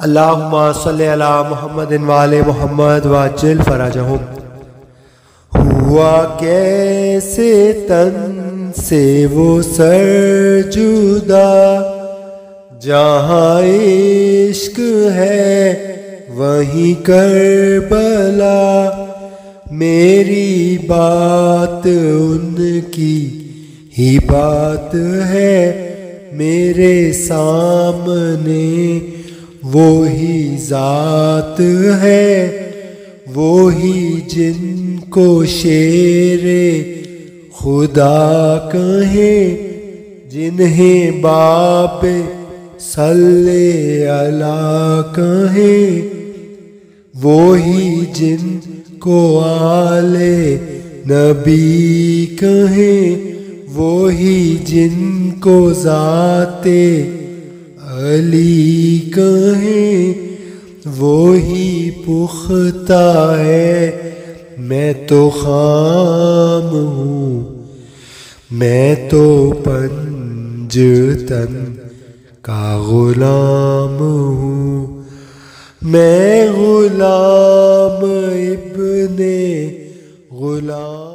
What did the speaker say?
اللہم صلی علی محمد وآل محمد وعجل فرجہم۔ ہوا کیسے تن سے وہ سر جدا، جہاں عشق ہے وہیں کربلا، میری بات ان کی ہی بات ہے، میرے سامنے وہی ذات ہے، وہی جن کو شیر خدا کہیں، جنہیں باپ صلی علی کہیں، وہی جن کو آل نبی کہیں، وہی جن کو ذات علی کہیں، وہی پختہ ہے، میں تو خام ہوں، میں تو پنجتن کا غلام ہوں، میں غلام ابن غلام